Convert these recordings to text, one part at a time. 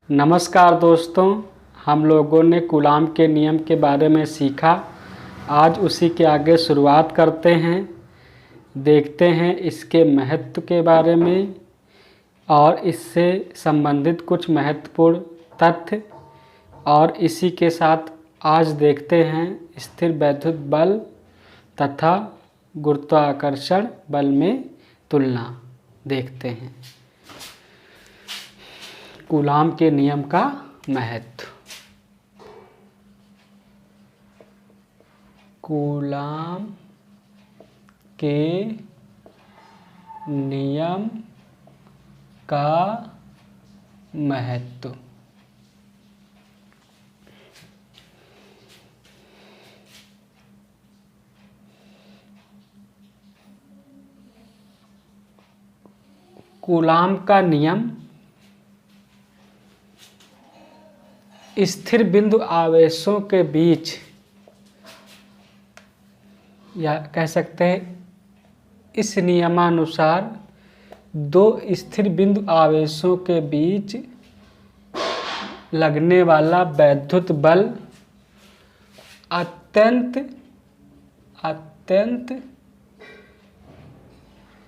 नमस्कार दोस्तों, हम लोगों ने कूलाम के नियम के बारे में सीखा। आज उसी के आगे शुरुआत करते हैं। देखते हैं इसके महत्व के बारे में और इससे संबंधित कुछ महत्वपूर्ण तथ्य। और इसी के साथ आज देखते हैं स्थिर वैद्युत बल तथा गुरुत्वाकर्षण बल में तुलना देखते हैं। कूलाम के नियम का महत्व। कूलाम के नियम का महत्व। कूलाम का नियम स्थिर बिंदु आवेशों के बीच, या कह सकते हैं इस नियमानुसार दो स्थिर बिंदु आवेशों के बीच लगने वाला वैद्युत बल अत्यंत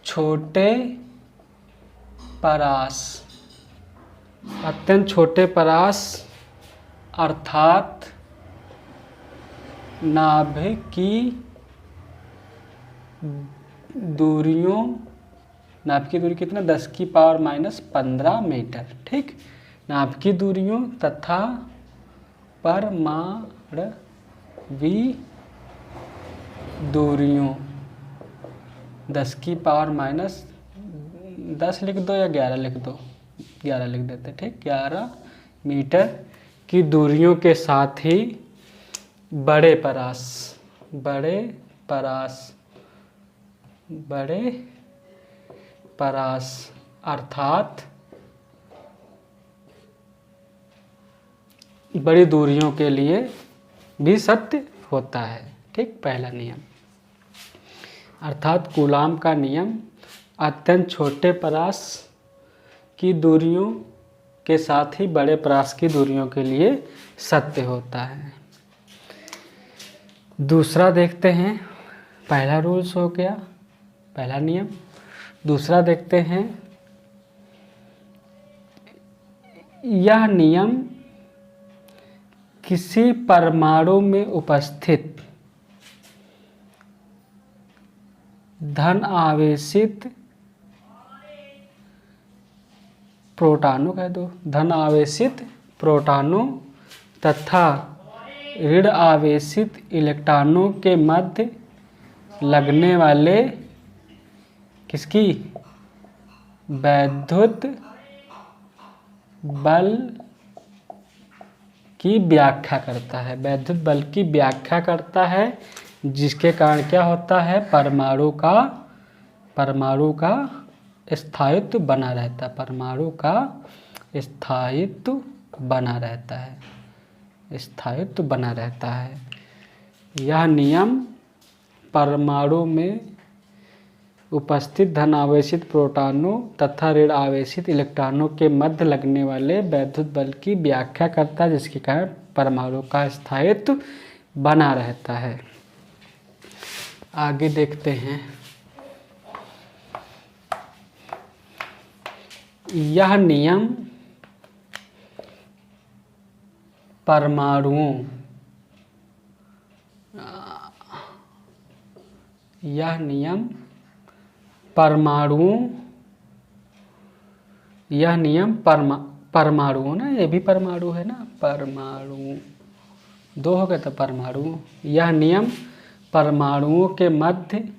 छोटे परास अर्थात नाभिक की दूरी कितना 10⁻⁻15 मीटर, ठीक। नाभिक की दूरियों तथा परमाणु दूरियों 10⁻10 लिख दो या 11 लिख दो, 11 लिख देते, ठीक। 11 मीटर की दूरियों के साथ ही बड़े परास अर्थात बड़ी दूरियों के लिए भी सत्य होता है, ठीक। पहला नियम अर्थात कूलाम का नियम अत्यंत छोटे परास की दूरियों के साथ ही बड़े परास की दूरियों के लिए सत्य होता है। दूसरा देखते हैं, पहला रूल्स हो गया, पहला नियम। दूसरा देखते हैं, यह नियम किसी परमाणु में उपस्थित धन आवेशित प्रोटॉनों तथा ऋण आवेशित इलेक्ट्रॉनों के मध्य लगने वाले किसकी वैद्युत बल की व्याख्या करता है। वैद्युत बल की व्याख्या करता है, जिसके कारण क्या होता है, परमाणु का स्थायित्व बना रहता है। परमाणु का स्थायित्व बना रहता है। यह नियम परमाणु में उपस्थित धन आवेशित प्रोटॉनों तथा ऋण आवेशित इलेक्ट्रॉनों के मध्य लगने वाले वैद्युत बल की व्याख्या करता है, जिसके कारण परमाणु का स्थायित्व बना रहता है। आगे देखते हैं, यह नियम परमाणुओं ना, ये भी परमाणु है ना, परमाणु दो हो गए तो परमाणु। यह नियम परमाणुओं के मध्य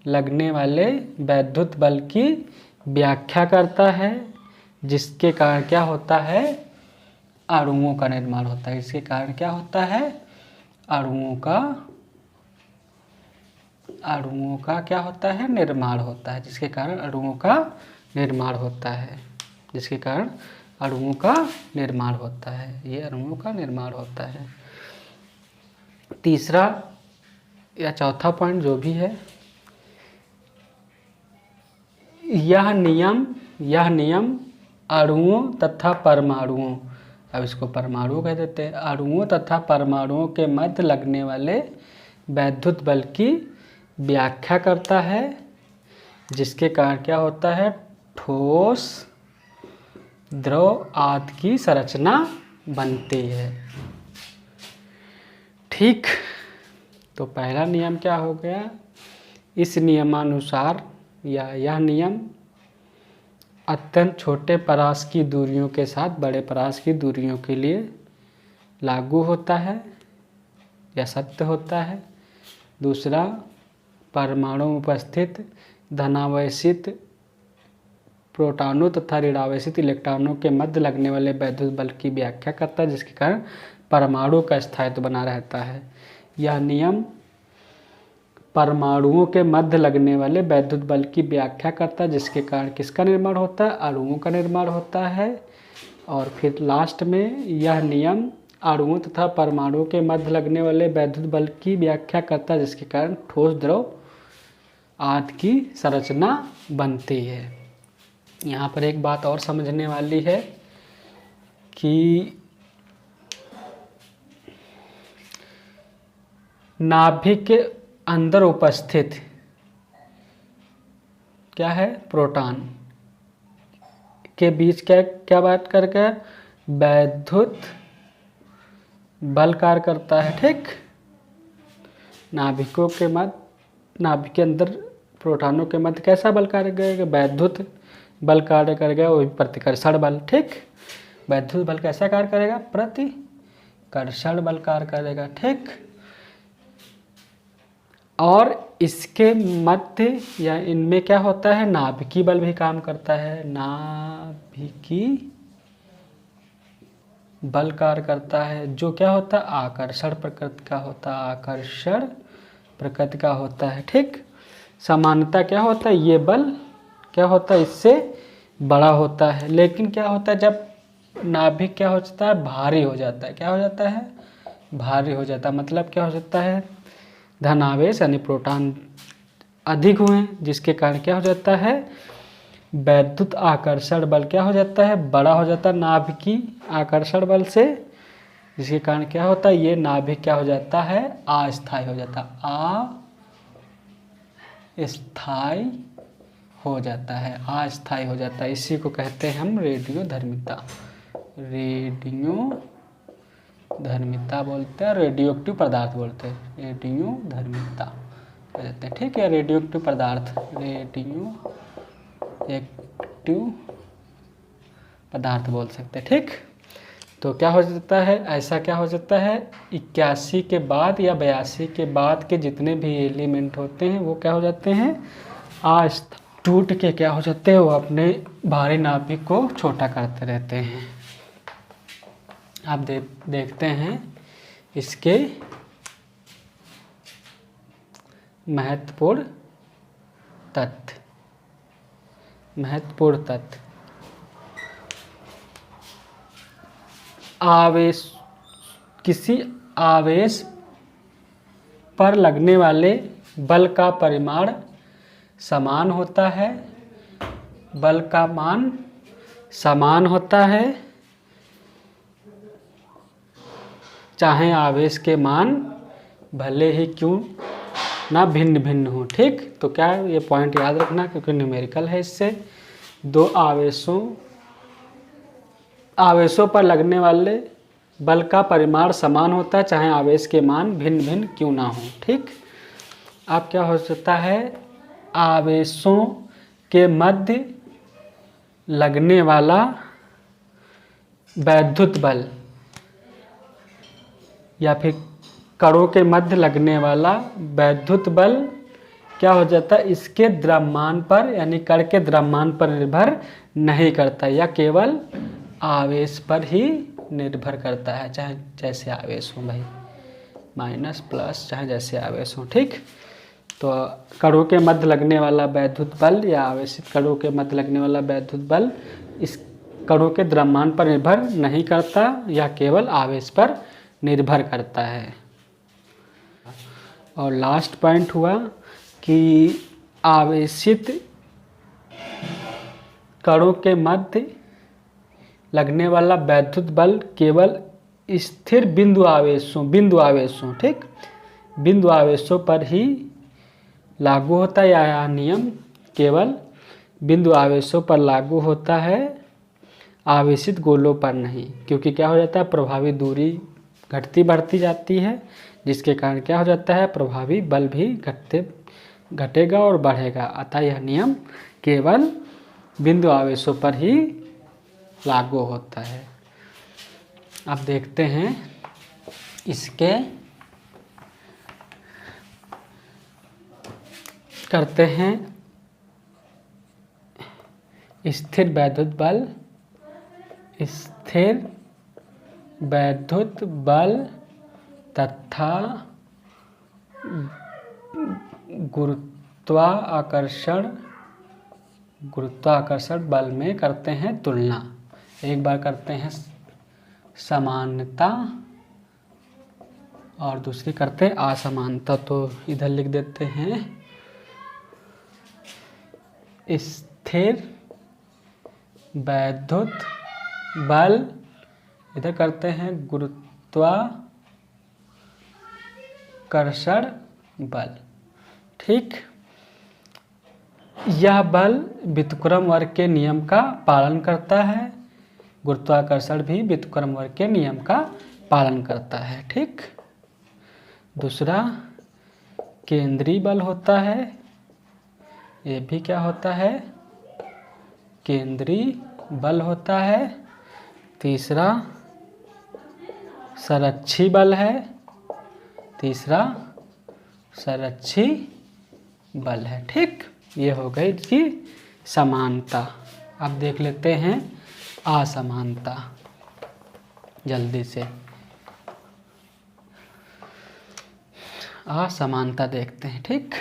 लगने वाले वैद्युत बल की व्याख्या करता है, जिसके कारण क्या होता है, अणुओं का निर्माण होता है। इसके कारण क्या होता है, अणुओं का क्या होता है, निर्माण होता है, जिसके कारण अणुओं का निर्माण होता है। ये अणुओं का निर्माण होता है। तीसरा या चौथा पॉइंट जो भी है, यह नियम अणुओं तथा परमाणुओं अब इसको परमाणु कह देते हैं। अणुओं तथा परमाणुओं के मध्य लगने वाले वैद्युत बल की व्याख्या करता है, जिसके कारण क्या होता है, ठोस, द्रव आदि की संरचना बनती है। ठीक, तो पहला नियम क्या हो गया, इस नियमानुसार या यह नियम अत्यंत छोटे परास की दूरियों के साथ बड़े परास की दूरियों के लिए लागू होता है या सत्य होता है। दूसरा, परमाणु में उपस्थित धनावेशित प्रोटॉनों तथा ऋणावेशित इलेक्ट्रॉनों के मध्य लगने वाले वैद्युत बल की व्याख्या करता है, जिसके कारण परमाणु का स्थायित्व बना रहता है। यह नियम परमाणुओं के मध्य लगने वाले वैद्युत बल की व्याख्या करता है, जिसके कारण किसका निर्माण होता है, अणुओं का निर्माण होता है। और फिर लास्ट में यह नियम अणुओं तथा परमाणुओं के मध्य लगने वाले वैद्युत बल की व्याख्या करता है, जिसके कारण ठोस, द्रव आदि की संरचना बनती है। यहाँ पर एक बात और समझने वाली है कि नाभिक के अंदर उपस्थित क्या है, प्रोटॉन के बीच क्या बात करके वैद्युत बल कार्य करता है। ठीक, नाभिकों के मध्य, नाभिक के अंदर प्रोटॉनों के मध्य कैसा बल कार्य करेगा, वैद्युत बल कार्य करेगा, वो प्रतिकर्षण बल। ठीक, वैद्युत बल कैसा कार्य करेगा, प्रतिकर्षण बल कार्य करेगा। ठीक, और इसके मध्य या इनमें क्या होता है, नाभिकीय बल भी काम करता है, नाभिकीय बल कार्य करता है, जो क्या होता है, आकर्षण प्रकृति का होता है, आकर्षण प्रकृति का होता है। ठीक, सामान्यतः क्या होता है, ये बल क्या होता है, इससे बड़ा होता है। लेकिन क्या होता है, जब नाभिक क्या हो जाता है, भारी हो जाता है, क्या हो जाता है, भारी हो जाता है, मतलब क्या हो जाता है, धनावेश यानी प्रोटॉन अधिक हुए, जिसके कारण क्या हो जाता है, वैद्युत आकर्षण बल क्या हो जाता है, बड़ा हो जाता है नाभिकीय आकर्षण बल से, जिसके कारण क्या होता है, ये नाभिक क्या हो जाता है, अस्थायी हो जाता है, अस्थायी हो जाता है, अस्थायी हो जाता है। इसी को कहते हैं हम रेडियोधर्मिता, रेडियोधर्मिता बोलते हैं, रेडियोएक्टिव पदार्थ बोलते हैं, रेडियोधर्मिता कहते हैं। ठीक है, रेडियोएक्टिव पदार्थ, रेडियोएक्टिव पदार्थ बोल सकते हैं। ठीक, तो क्या हो जाता है, ऐसा क्या हो जाता है, 81 के बाद या 82 के बाद के जितने भी एलिमेंट होते हैं वो क्या हो जाते हैं, टूट के क्या हो जाते हैं, वो अपने भारी नाभिक को छोटा करते रहते हैं। आप देखते हैं इसके महत्वपूर्ण तथ्य, आवेश, किसी आवेश पर लगने वाले बल का परिमाण समान होता है, बल का मान समान होता है, चाहे आवेश के मान भले ही क्यों ना भिन्न भिन्न हो। ठीक, तो क्या ये पॉइंट याद रखना, क्योंकि न्यूमेरिकल है, इससे दो आवेशों पर लगने वाले बल का परिमाण समान होता है, चाहे आवेश के मान भिन्न भिन्न क्यों ना हो। ठीक, अब क्या हो सकता है, आवेशों के मध्य लगने वाला वैद्युत बल या फिर कणों के मध्य लगने वाला वैद्युत बल क्या हो जाता है, इसके द्रव्यमान पर यानी कण के द्रव्यमान पर निर्भर नहीं करता, या केवल आवेश पर ही निर्भर करता है, चाहे जैसे आवेश हो भाई, माइनस प्लस, चाहे जैसे आवेश हो। ठीक, तो कणों के मध्य लगने वाला वैद्युत बल या आवेशित कणों के मध्य लगने वाला वैद्युत बल इस कणों के द्रव्यमान पर निर्भर नहीं करता, या केवल आवेश पर निर्भर करता है। और लास्ट पॉइंट हुआ कि आवेशित कणों के मध्य लगने वाला वैद्युत बल केवल स्थिर बिंदु आवेशों ठीक, बिंदु आवेशों पर ही लागू होता है, या यह नियम केवल बिंदु आवेशों पर लागू होता है, आवेशित गोलों पर नहीं। क्योंकि क्या हो जाता है, प्रभावी दूरी घटती बढ़ती जाती है, जिसके कारण क्या हो जाता है, प्रभावी बल भी घटेगा और बढ़ेगा। अतः यह नियम केवल बिंदु आवेशों पर ही लागू होता है। अब देखते हैं इसके करते हैं स्थिर वैद्युत बल तथा गुरुत्वाकर्षण बल में करते हैं तुलना। एक बार करते हैं समानता और दूसरी करते हैं असमानता। तो इधर लिख देते हैं स्थिर वैद्युत बल, इधर करते हैं गुरुत्वाकर्षण बल ठीक। यह बल व्युत्क्रम वर्ग के नियम का पालन करता है, गुरुत्वाकर्षण भी व्युत्क्रम वर्ग के नियम का पालन करता है ठीक। दूसरा केंद्रीय बल होता है, ये भी क्या होता है, केंद्रीय बल होता है। तीसरा संरक्षी बल है, तीसरा संरक्षी बल है ठीक। ये हो गई इसकी समानता। अब देख लेते हैं असमानता जल्दी से। असमानता देखते हैं ठीक।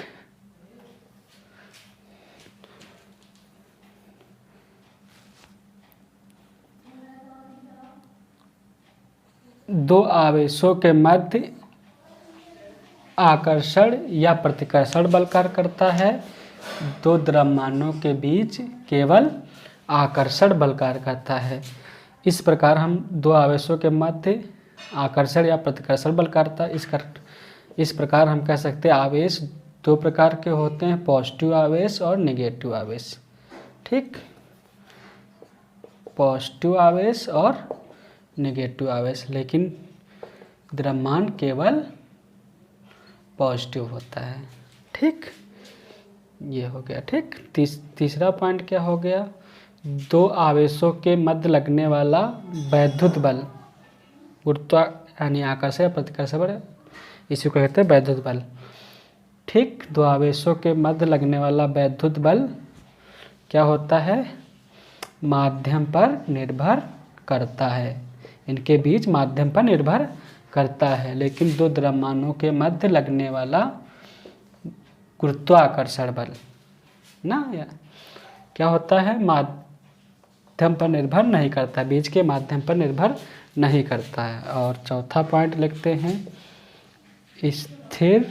दो आवेशों के मध्य आकर्षण या प्रतिकर्षण बल कार्य करता है, दो द्रव्यमानों के बीच केवल आकर्षण बल कार्य करता है। इस प्रकार हम दो आवेशों के मध्य आकर्षण या प्रतिकर्षण बल करता है। इस प्रकार हम कह सकते हैं आवेश दो प्रकार के होते हैं, पॉजिटिव आवेश और नेगेटिव आवेश ठीक। पॉजिटिव आवेश और नेगेटिव आवेश, लेकिन द्रव्यमान केवल पॉजिटिव होता है ठीक। ये हो गया ठीक। तीसरा पॉइंट क्या हो गया, दो आवेशों के मध्य लगने वाला वैद्युत बल, गुरुत्वा यानी आकर्षण प्रतिकर्षण बल, इसी को कहते हैं वैद्युत बल ठीक। दो आवेशों के मध्य लगने वाला वैद्युत बल क्या होता है, माध्यम पर निर्भर करता है, इनके बीच माध्यम पर निर्भर करता है। लेकिन दो द्रव्यमानों के मध्य लगने वाला गुरुत्वाकर्षण बल ना क्या होता है, माध्यम पर निर्भर नहीं करता, बीच के माध्यम पर निर्भर नहीं करता है। और चौथा पॉइंट लिखते हैं स्थिर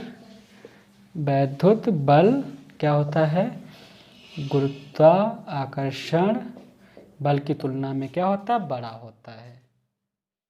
वैद्युत बल क्या होता है, गुरुत्वाकर्षण बल की तुलना में क्या होता है, बड़ा होता है।